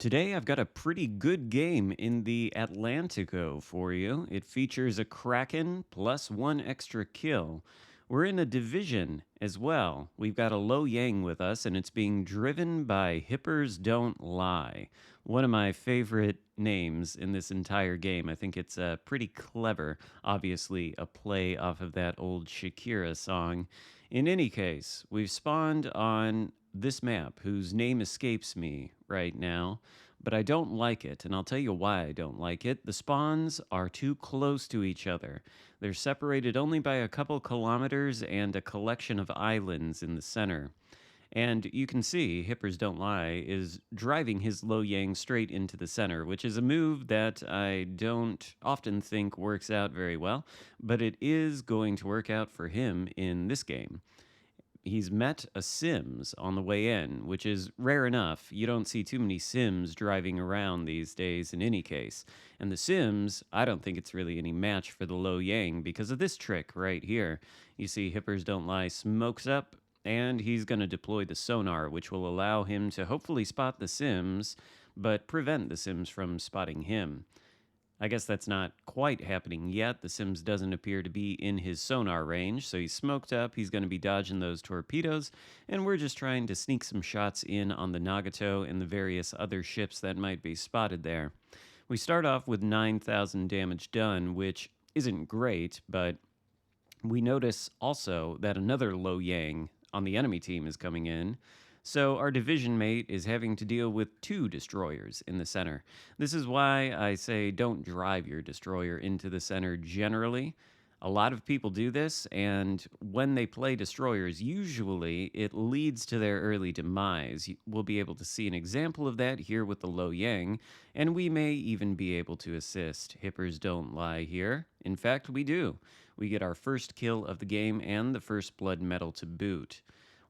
Today, I've got a pretty good game in the Atlantico for you. It features a Kraken plus one extra kill. We're in a division as well. We've got a Lo Yang with us, and it's being driven by Hippers Don't Lie. One of my favorite names in this entire game. I think it's pretty clever. Obviously, a play off of that old Shakira song. In any case, we've spawned on this map, whose name escapes me right now, but I don't like it, and I'll tell you why I don't like it. The spawns are too close to each other. They're separated only by a couple kilometers and a collection of islands in the center. And you can see Hippers Don't Lie is driving his Lo Yang straight into the center, which is a move that I don't often think works out very well, but it is going to work out for him in this game. He's met a Sims on the way in, which is rare enough. You don't see too many Sims driving around these days in any case. And the Sims, I don't think it's really any match for the Lo Yang because of this trick right here. You see Hippers Don't Lie smokes up, and he's going to deploy the sonar, which will allow him to hopefully spot the Sims, but prevent the Sims from spotting him. I guess that's not quite happening yet. The Sims doesn't appear to be in his sonar range, so he's smoked up. He's going to be dodging those torpedoes, and we're just trying to sneak some shots in on the Nagato and the various other ships that might be spotted there. We start off with 9,000 damage done, which isn't great, but we notice also that another Lo Yang on the enemy team is coming in. So our division mate is having to deal with two destroyers in the center. This is why I say don't drive your destroyer into the center generally. A lot of people do this, and when they play destroyers, usually it leads to their early demise. We'll be able to see an example of that here with the Lo Yang, and we may even be able to assist. Hippers Don't Lie here. In fact, we do. We get our first kill of the game and the first blood medal to boot.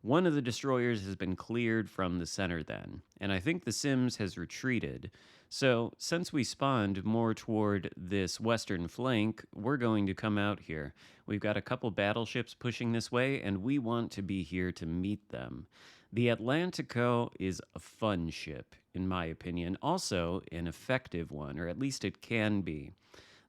One of the destroyers has been cleared from the center then, and I think the Sims has retreated. So, since we spawned more toward this western flank, we're going to come out here. We've got a couple battleships pushing this way, and we want to be here to meet them. The Atlantico is a fun ship, in my opinion, also an effective one, or at least it can be.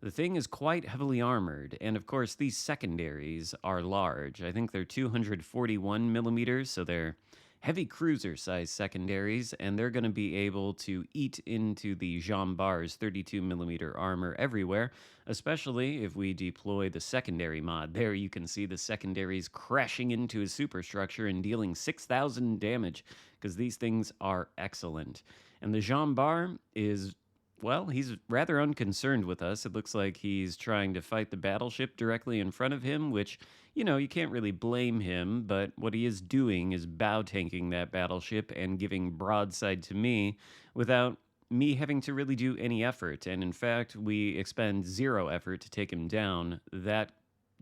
The thing is quite heavily armored, and of course these secondaries are large. I think they're 241 millimeters, so they're heavy cruiser size secondaries, and they're going to be able to eat into the Jean Bar's 32 millimeter armor everywhere, especially if we deploy the secondary mod. There you can see the secondaries crashing into his superstructure and dealing 6,000 damage, because these things are excellent. And the Jean Bar is, well, he's rather unconcerned with us. It looks like he's trying to fight the battleship directly in front of him, which, you can't really blame him, but what he is doing is bow tanking that battleship and giving broadside to me without me having to really do any effort. And in fact, we expend zero effort to take him down. That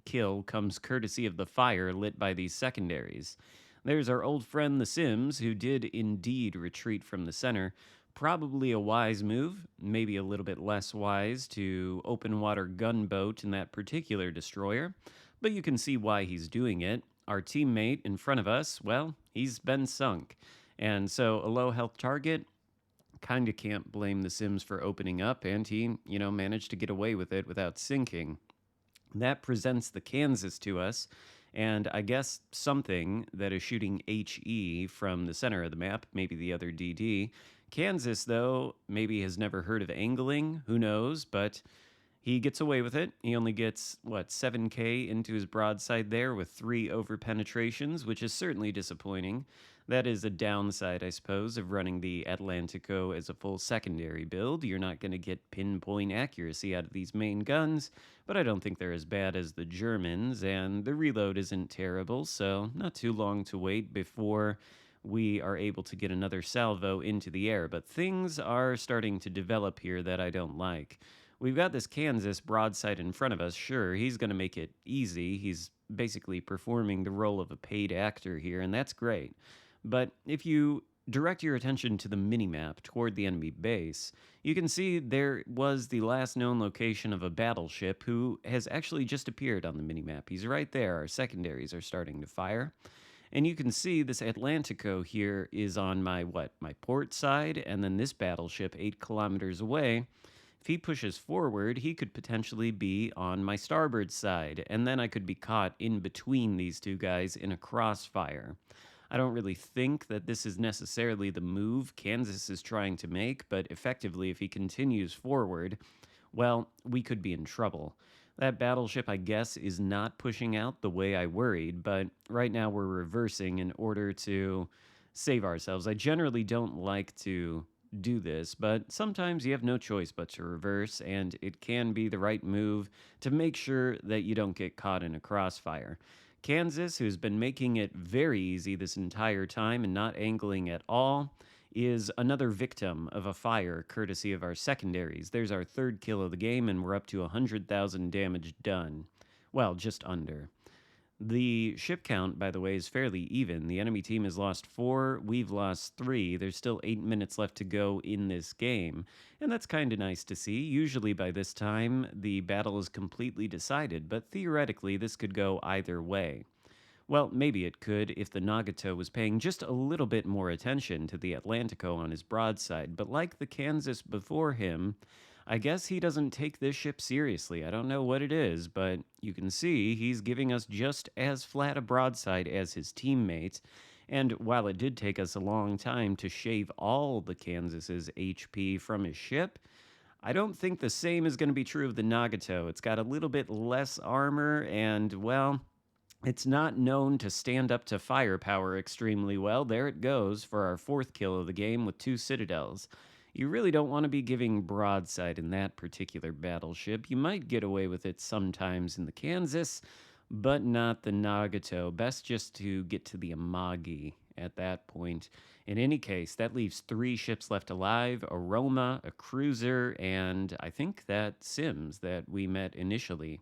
kill comes courtesy of the fire lit by these secondaries. There's our old friend the Sims, who did indeed retreat from the center. Probably a wise move, maybe a little bit less wise to open water gunboat in that particular destroyer, but you can see why he's doing it. Our teammate in front of us, well, he's been sunk. And so a low health target, kind of can't blame the Sims for opening up, and he, managed to get away with it without sinking. That presents the Kansas to us, and I guess something that is shooting HE from the center of the map, maybe the other DD. Kansas, though, maybe has never heard of angling, who knows, but he gets away with it. He only gets, 7K into his broadside there with 3 over-penetrations, which is certainly disappointing. That is a downside, I suppose, of running the Atlantico as a full secondary build. You're not going to get pinpoint accuracy out of these main guns, but I don't think they're as bad as the Germans, and the reload isn't terrible, so not too long to wait before we are able to get another salvo into the air. But things are starting to develop here that I don't like. We've got this Kansas broadside in front of us. Sure, he's going to make it easy. He's basically performing the role of a paid actor here, and that's great. But if you direct your attention to the minimap toward the enemy base, you can see there was the last known location of a battleship who has actually just appeared on the minimap. He's right there. Our secondaries are starting to fire. And you can see this Atlantico here is on my what? My port side, and then this battleship 8 kilometers away. If he pushes forward, he could potentially be on my starboard side, and then I could be caught in between these two guys in a crossfire. I don't really think that this is necessarily the move Kansas is trying to make, but effectively, if he continues forward, well, we could be in trouble. That battleship, I guess, is not pushing out the way I worried, but right now we're reversing in order to save ourselves. I generally don't like to do this, but sometimes you have no choice but to reverse, and it can be the right move to make sure that you don't get caught in a crossfire. Kansas, who's been making it very easy this entire time and not angling at all, is another victim of a fire courtesy of our secondaries. There's our third kill of the game, and we're up to 100,000 damage done. Well, just under. The ship count, by the way, is fairly even. The enemy team has lost 4, we've lost 3. There's still 8 minutes left to go in this game, and that's kind of nice to see. Usually by this time, the battle is completely decided, but theoretically, this could go either way. Well, maybe it could if the Nagato was paying just a little bit more attention to the Atlantico on his broadside, but like the Kansas before him, I guess he doesn't take this ship seriously. I don't know what it is, but you can see he's giving us just as flat a broadside as his teammates. And while it did take us a long time to shave all the Kansas's HP from his ship, I don't think the same is going to be true of the Nagato. It's got a little bit less armor, and, well, it's not known to stand up to firepower extremely well. There it goes for our 4th kill of the game with 2 citadels. You really don't want to be giving broadside in that particular battleship. You might get away with it sometimes in the Kansas, but not the Nagato. Best just to get to the Amagi at that point. In any case, that leaves 3 ships left alive, a Roma, a cruiser, and I think that Sims that we met initially.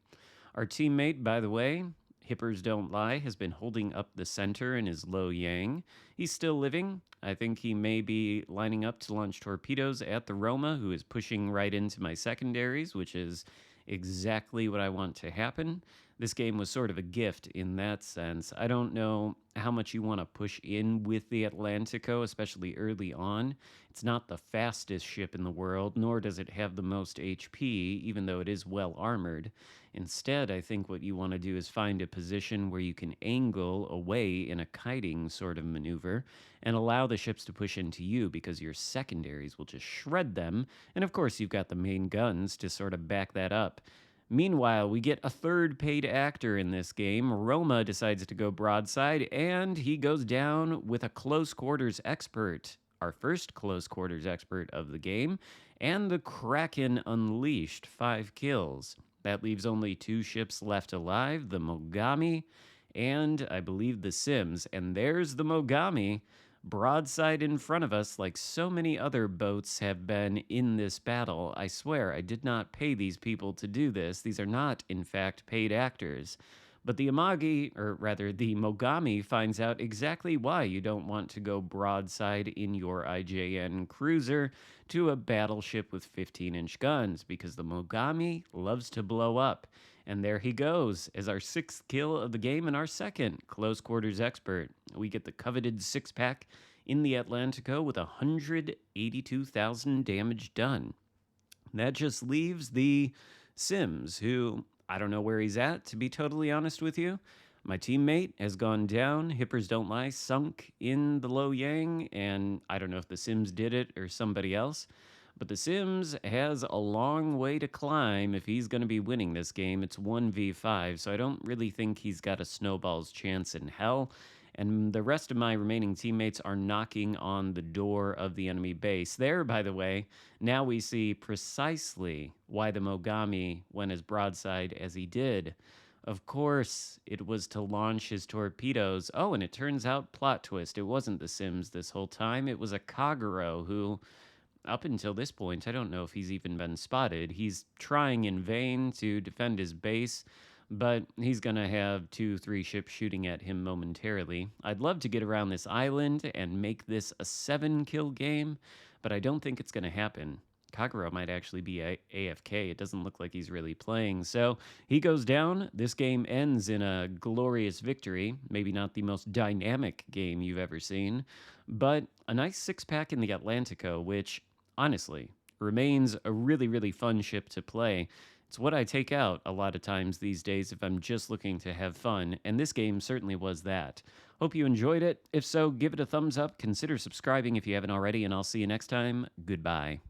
Our teammate, by the way, Hippers Don't Lie, has been holding up the center in his low yang. He's still living. I think he may be lining up to launch torpedoes at the Roma, who is pushing right into my secondaries, which is exactly what I want to happen. This game was sort of a gift in that sense. I don't know how much you want to push in with the Atlantico, especially early on. It's not the fastest ship in the world, nor does it have the most HP, even though it is well armored. Instead, I think what you want to do is find a position where you can angle away in a kiting sort of maneuver and allow the ships to push into you because your secondaries will just shred them. And of course, you've got the main guns to sort of back that up. Meanwhile, we get a third paid actor in this game. Roma decides to go broadside, and he goes down with a close quarters expert, our first close quarters expert of the game, and the Kraken unleashed 5 kills. That leaves only 2 ships left alive, the Mogami and I believe the Sims. And there's the Mogami, broadside in front of us like so many other boats have been in this battle. I swear, I did not pay these people to do this. These are not, in fact, paid actors. But the Amagi, or rather the Mogami, finds out exactly why you don't want to go broadside in your IJN cruiser to a battleship with 15-inch guns, because the Mogami loves to blow up. And there he goes, as our 6th kill of the game and our 2nd close quarters expert. We get the coveted 6-pack in the Atlantico with 182,000 damage done. That just leaves the Sims, who I don't know where he's at, to be totally honest with you. My teammate has gone down. Hippers Don't Lie sunk in the low yang, and I don't know if the Sims did it or somebody else. But the Sims has a long way to climb if he's going to be winning this game. It's 1v5, so I don't really think he's got a snowball's chance in hell. And the rest of my remaining teammates are knocking on the door of the enemy base. There, by the way, now we see precisely why the Mogami went as broadside as he did. Of course, it was to launch his torpedoes. Oh, and it turns out, plot twist, it wasn't the Sims this whole time. It was a Kagero who, up until this point, I don't know if he's even been spotted. He's trying in vain to defend his base, but he's going to have 2-3 ships shooting at him momentarily. I'd love to get around this island and make this a 7-kill game, but I don't think it's going to happen. Kagura might actually be AFK. It doesn't look like he's really playing. So he goes down. This game ends in a glorious victory. Maybe not the most dynamic game you've ever seen, but a nice six-pack in the Atlantico, which honestly remains a really, really fun ship to play. It's what I take out a lot of times these days if I'm just looking to have fun, and this game certainly was that. Hope you enjoyed it. If so, give it a thumbs up, consider subscribing if you haven't already, and I'll see you next time. Goodbye.